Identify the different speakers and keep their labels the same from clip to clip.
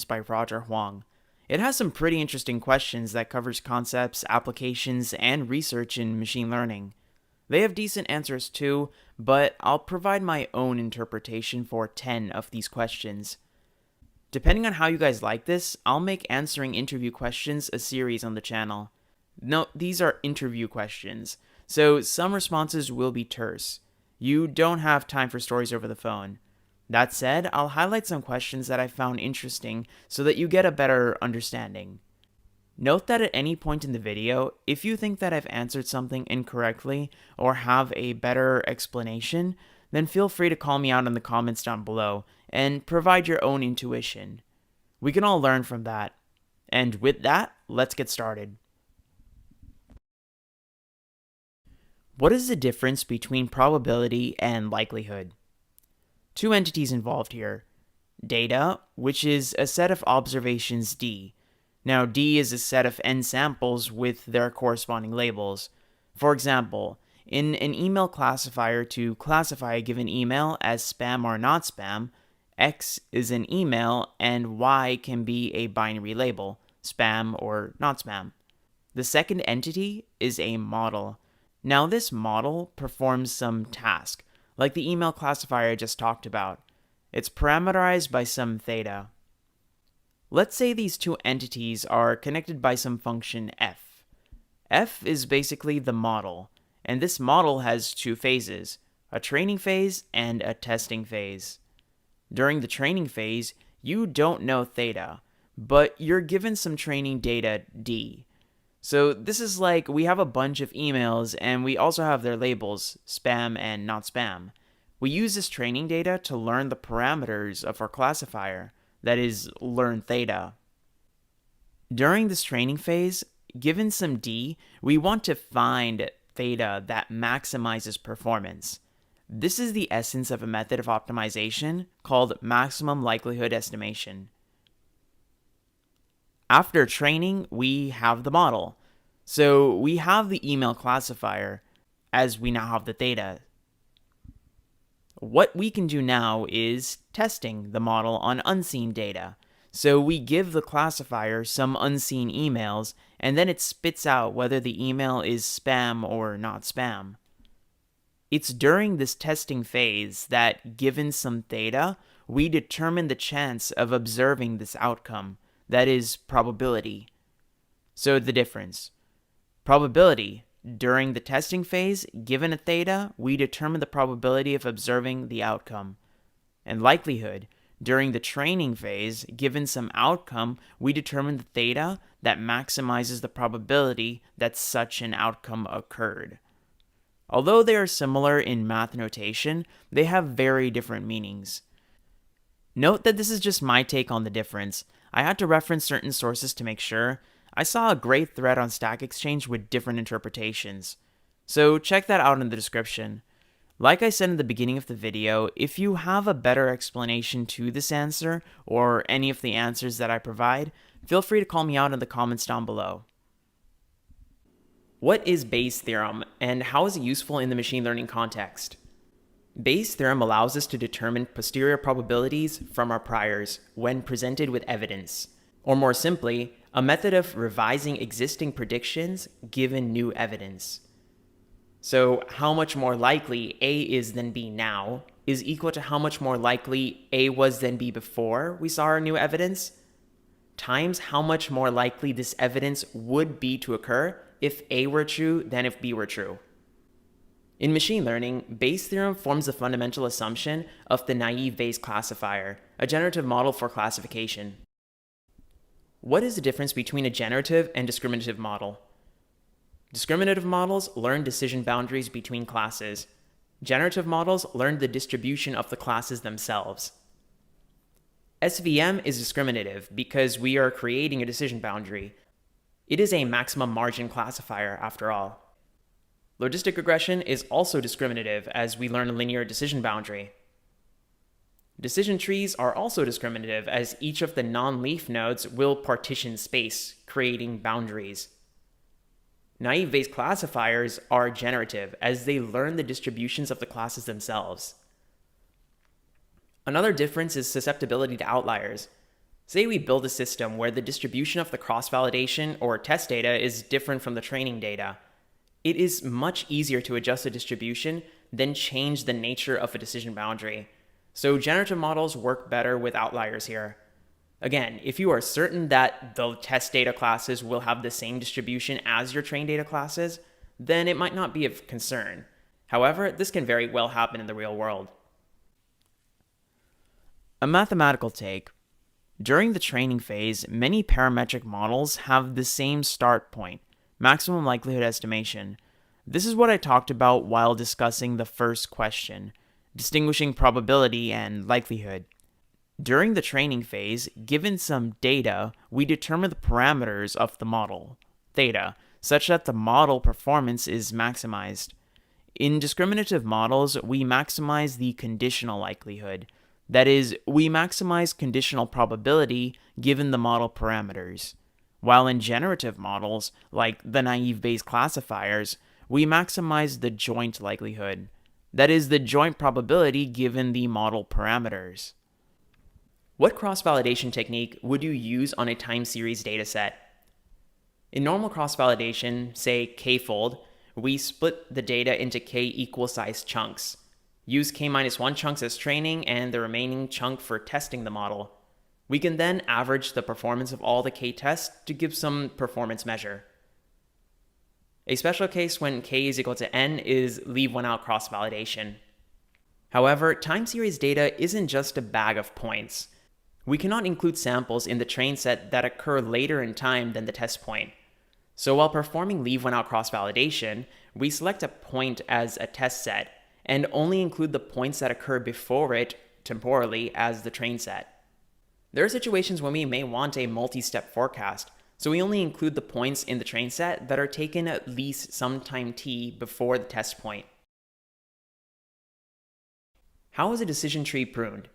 Speaker 1: by Roger Huang. It has some pretty interesting questions that covers concepts, applications, and research in machine learning. They have decent answers too, but I'll provide my own interpretation for 10 of these questions. Depending on how you guys like this, I'll make answering interview questions a series on the channel. Note, these are interview questions, so some responses will be terse. You don't have time for stories over the phone. That said, I'll highlight some questions that I found interesting so that you get a better understanding. Note that at any point in the video, if you think that I've answered something incorrectly or have a better explanation, then feel free to call me out in the comments down below and provide your own intuition. We can all learn from that. And with that, let's get started. What is the difference between probability and likelihood? Two entities involved here. Data, which is a set of observations D. Now, D is a set of n samples with their corresponding labels. For example, in an email classifier to classify a given email as spam or not spam, X is an email and Y can be a binary label, spam or not spam. The second entity is a model. Now, this model performs some task, like the email classifier I just talked about. It's parameterized by some theta. Let's say these two entities are connected by some function f. F is basically the model, and this model has two phases, a training phase and a testing phase. During the training phase, you don't know theta, but you're given some training data d. So this is like we have a bunch of emails and we also have their labels, spam and not spam. We use this training data to learn the parameters of our classifier, that is, learn theta. During this training phase, given some d, we want to find theta that maximizes performance. This is the essence of a method of optimization called maximum likelihood estimation. After training, we have the model. So we have the email classifier, as we now have the theta. What we can do now is testing the model on unseen data. So we give the classifier some unseen emails, and then it spits out whether the email is spam or not spam. It's during this testing phase that, given some theta, we determine the chance of observing this outcome, that is, probability. So the difference. Probability. During the testing phase, given a theta, we determine the probability of observing the outcome. And likelihood. During the training phase, given some outcome, we determine the theta that maximizes the probability that such an outcome occurred. Although they are similar in math notation, they have very different meanings. Note that this is just my take on the difference. I had to reference certain sources to make sure. I saw a great thread on Stack Exchange with different interpretations, so check that out in the description. Like I said in the beginning of the video, if you have a better explanation to this answer, or any of the answers that I provide, feel free to call me out in the comments down below. What is Bayes' theorem, and how is it useful in the machine learning context? Bayes' theorem allows us to determine posterior probabilities from our priors when presented with evidence. Or more simply, a method of revising existing predictions given new evidence. So how much more likely A is than B now is equal to how much more likely A was than B before we saw our new evidence, times how much more likely this evidence would be to occur if A were true than if B were true. In machine learning, Bayes' theorem forms the fundamental assumption of the naive Bayes classifier, a generative model for classification. What is the difference between a generative and discriminative model? Discriminative models learn decision boundaries between classes. Generative models learn the distribution of the classes themselves. SVM is discriminative because we are creating a decision boundary. It is a maximum margin classifier, after all. Logistic regression is also discriminative as we learn a linear decision boundary. Decision trees are also discriminative as each of the non-leaf nodes will partition space, creating boundaries. Naive Bayes classifiers are generative as they learn the distributions of the classes themselves. Another difference is susceptibility to outliers. Say we build a system where the distribution of the cross-validation or test data is different from the training data. It is much easier to adjust the distribution than change the nature of a decision boundary. So generative models work better with outliers here. Again, if you are certain that the test data classes will have the same distribution as your trained data classes, then it might not be of concern. However, this can very well happen in the real world. A mathematical take. During the training phase, many parametric models have the same start point, maximum likelihood estimation. This is what I talked about while discussing the first question, distinguishing probability and likelihood. During the training phase, given some data, we determine the parameters of the model, theta, such that the model performance is maximized. In discriminative models, we maximize the conditional likelihood. That is, we maximize conditional probability given the model parameters. While in generative models, like the naive Bayes classifiers, we maximize the joint likelihood. That is, the joint probability given the model parameters. What cross-validation technique would you use on a time series dataset? In normal cross-validation, say k-fold, we split the data into k equal sized chunks. Use k-1 chunks as training and the remaining chunk for testing the model. We can then average the performance of all the k-tests to give some performance measure. A special case when k is equal to n is leave one out cross-validation. However, time series data isn't just a bag of points. We cannot include samples in the train set that occur later in time than the test point. So while performing leave one out cross-validation, we select a point as a test set and only include the points that occur before it temporally as the train set. There are situations when we may want a multi-step forecast, so we only include the points in the train set that are taken at least some time t before the test point. How is a decision tree pruned?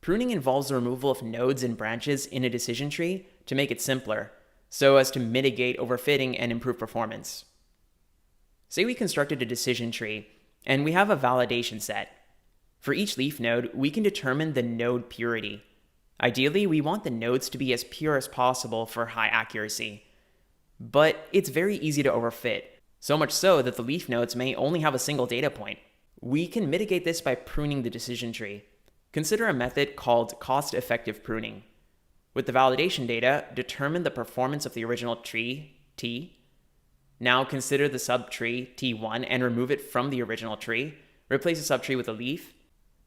Speaker 1: Pruning involves the removal of nodes and branches in a decision tree to make it simpler, so as to mitigate overfitting and improve performance. Say we constructed a decision tree, and we have a validation set. For each leaf node, we can determine the node purity. Ideally, we want the nodes to be as pure as possible for high accuracy. But it's very easy to overfit, so much so that the leaf nodes may only have a single data point. We can mitigate this by pruning the decision tree. Consider a method called cost-effective pruning. With the validation data, determine the performance of the original tree, T. Now consider the subtree, T1, and remove it from the original tree. Replace the subtree with a leaf.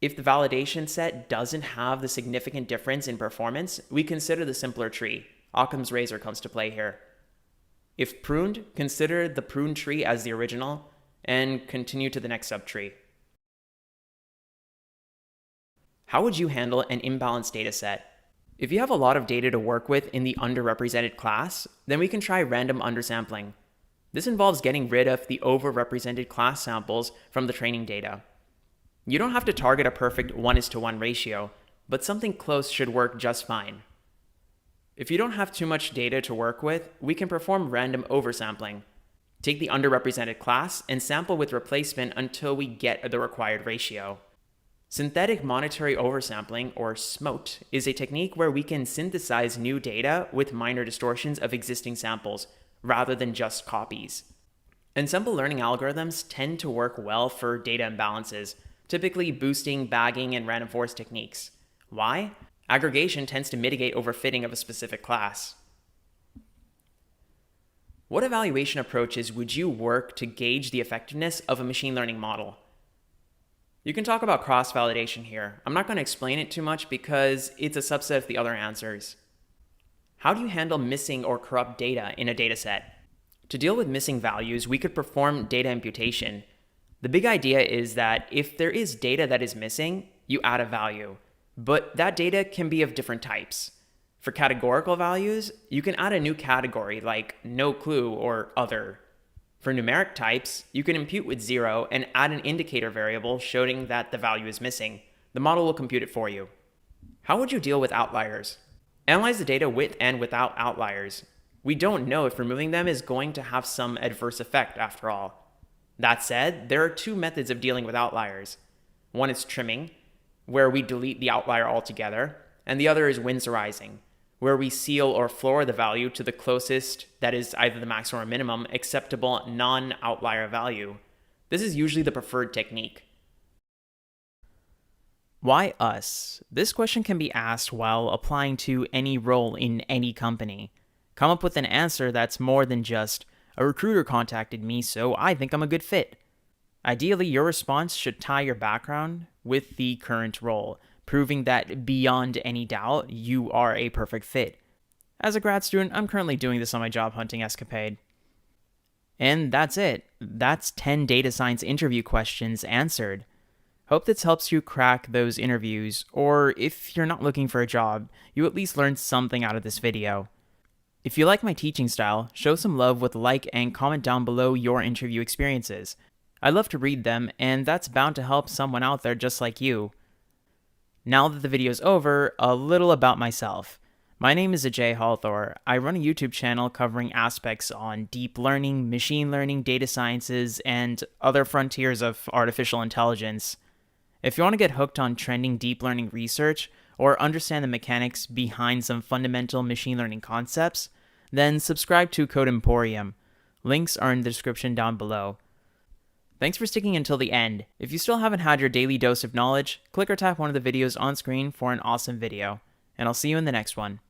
Speaker 1: If the validation set doesn't have the significant difference in performance, we consider the simpler tree. Occam's razor comes to play here. If pruned, consider the pruned tree as the original, and continue to the next subtree. How would you handle an imbalanced dataset? If you have a lot of data to work with in the underrepresented class, then we can try random undersampling. This involves getting rid of the overrepresented class samples from the training data. You don't have to target a perfect 1:1 ratio, but something close should work just fine. If you don't have too much data to work with, we can perform random oversampling. Take the underrepresented class and sample with replacement until we get the required ratio. Synthetic monetary oversampling, or SMOT, is a technique where we can synthesize new data with minor distortions of existing samples, rather than just copies. Ensemble learning algorithms tend to work well for data imbalances, typically boosting, bagging, and random forest techniques. Why? Aggregation tends to mitigate overfitting of a specific class. What evaluation approaches would you work to gauge the effectiveness of a machine learning model? You can talk about cross-validation here. I'm not going to explain it too much because it's a subset of the other answers. How do you handle missing or corrupt data in a dataset? To deal with missing values, we could perform data imputation. The big idea is that if there is data that is missing, you add a value. But that data can be of different types. For categorical values, you can add a new category like no clue or other. For numeric types, you can impute with 0 and add an indicator variable showing that the value is missing. The model will compute it for you. How would you deal with outliers? Analyze the data with and without outliers. We don't know if removing them is going to have some adverse effect after all. That said, there are two methods of dealing with outliers. One is trimming, where we delete the outlier altogether, and the other is winsorizing, where we ceil or floor the value to the closest, that is either the maximum or minimum, acceptable non-outlier value. This is usually the preferred technique. Why us? This question can be asked while applying to any role in any company. Come up with an answer that's more than just, a recruiter contacted me, so I think I'm a good fit. Ideally, your response should tie your background with the current role, proving that beyond any doubt, you are a perfect fit. As a grad student, I'm currently doing this on my job hunting escapade. And that's it. That's 10 data science interview questions answered. Hope this helps you crack those interviews, or if you're not looking for a job, you at least learned something out of this video. If you like my teaching style, show some love with a like and comment down below your interview experiences. I love to read them, and that's bound to help someone out there just like you. Now that the video's over, a little about myself. My name is Ajay Halthor. I run a YouTube channel covering aspects on deep learning, machine learning, data sciences, and other frontiers of artificial intelligence. If you want to get hooked on trending deep learning research, or understand the mechanics behind some fundamental machine learning concepts, then subscribe to Code Emporium. Links are in the description down below. Thanks for sticking until the end. If you still haven't had your daily dose of knowledge, click or tap one of the videos on screen for an awesome video, and I'll see you in the next one.